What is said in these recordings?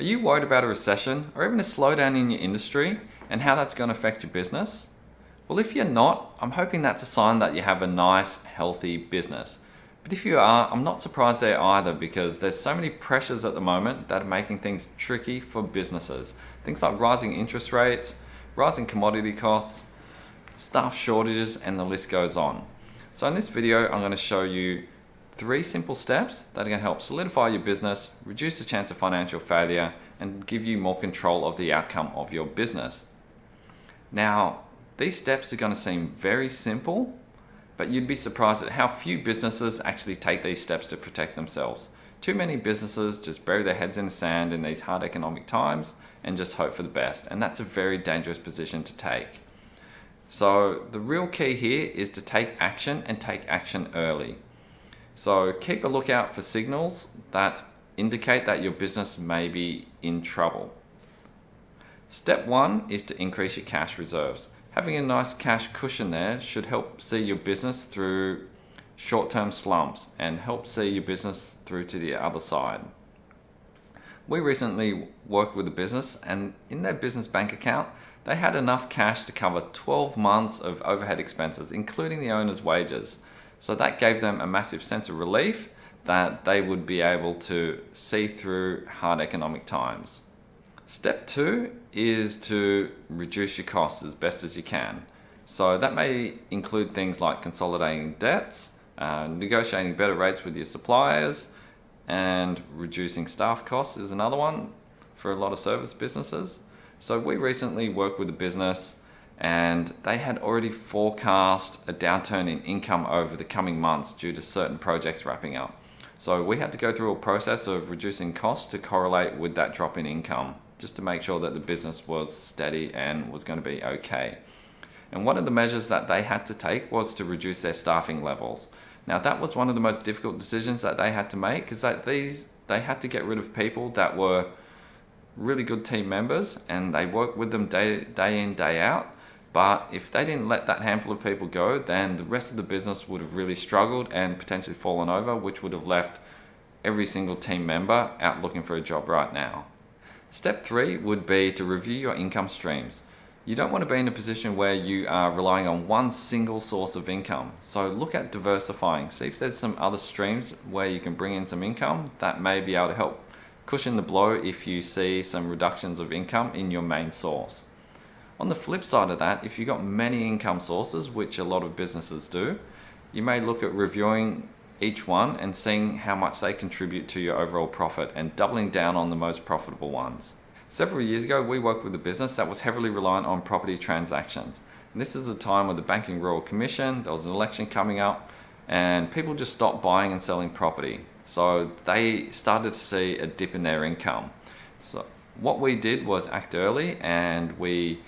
Are you worried about a recession or even a slowdown in your industry and how that's going to affect your business? Well, if you're not, I'm hoping that's a sign that you have a nice, healthy business. But if you are, I'm not surprised there either, because there's so many pressures at the moment that are making things tricky for businesses. Things like rising interest rates, rising commodity costs, staff shortages, and the list goes on. So in this video, I'm going to show you 3 simple steps that are going to help solidify your business, reduce the chance of financial failure, and give you more control of the outcome of your business. Now, these steps are going to seem very simple, but you'd be surprised at how few businesses actually take these steps to protect themselves. Too many businesses just bury their heads in the sand in these hard economic times and just hope for the best, and that's a very dangerous position to take. So the real key here is to take action, and take action early. So keep a lookout for signals that indicate that your business may be in trouble. Step 1 is to increase your cash reserves. Having a nice cash cushion there should help see your business through short-term slumps and help see your business through to the other side. We recently worked with a business, and in their business bank account, they had enough cash to cover 12 months of overhead expenses, including the owner's wages. So that gave them a massive sense of relief that they would be able to see through hard economic times. Step 2 is to reduce your costs as best as you can. So that may include things like consolidating debts, negotiating better rates with your suppliers, and reducing staff costs is another one for a lot of service businesses. So we recently worked with a business, and they had already forecast a downturn in income over the coming months due to certain projects wrapping up. So we had to go through a process of reducing costs to correlate with that drop in income, just to make sure that the business was steady and was going to be okay. And one of the measures that they had to take was to reduce their staffing levels. Now, that was one of the most difficult decisions that they had to make, because they had to get rid of people that were really good team members, and they worked with them day in, day out. But if they didn't let that handful of people go, then the rest of the business would have really struggled and potentially fallen over, which would have left every single team member out looking for a job right now. Step 3 would be to review your income streams. You don't want to be in a position where you are relying on one single source of income. So look at diversifying. See if there's some other streams where you can bring in some income that may be able to help cushion the blow if you see some reductions of income in your main source. On the flip side of that, if you've got many income sources, which a lot of businesses do, you may look at reviewing each one and seeing how much they contribute to your overall profit and doubling down on the most profitable ones. Several years ago, we worked with a business that was heavily reliant on property transactions. And this is a time with the Banking Royal Commission, there was an election coming up, and people just stopped buying and selling property. So they started to see a dip in their income. So what we did was act early, and we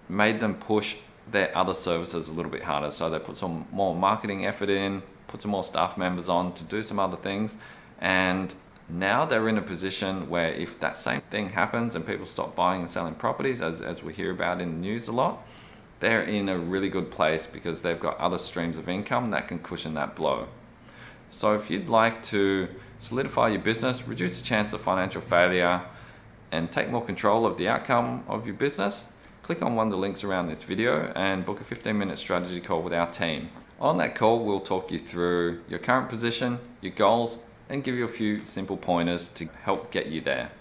made them push their other services a little bit harder. So they put some more marketing effort in, put some more staff members on to do some other things, and now they're in a position where if that same thing happens and people stop buying and selling properties, as we hear about in the news a lot, they're in a really good place because they've got other streams of income that can cushion that blow. So if you'd like to solidify your business, reduce the chance of financial failure, and take more control of the outcome of your business, click on one of the links around this video and book a 15-minute strategy call with our team. On that call, we'll talk you through your current position, your goals, and give you a few simple pointers to help get you there.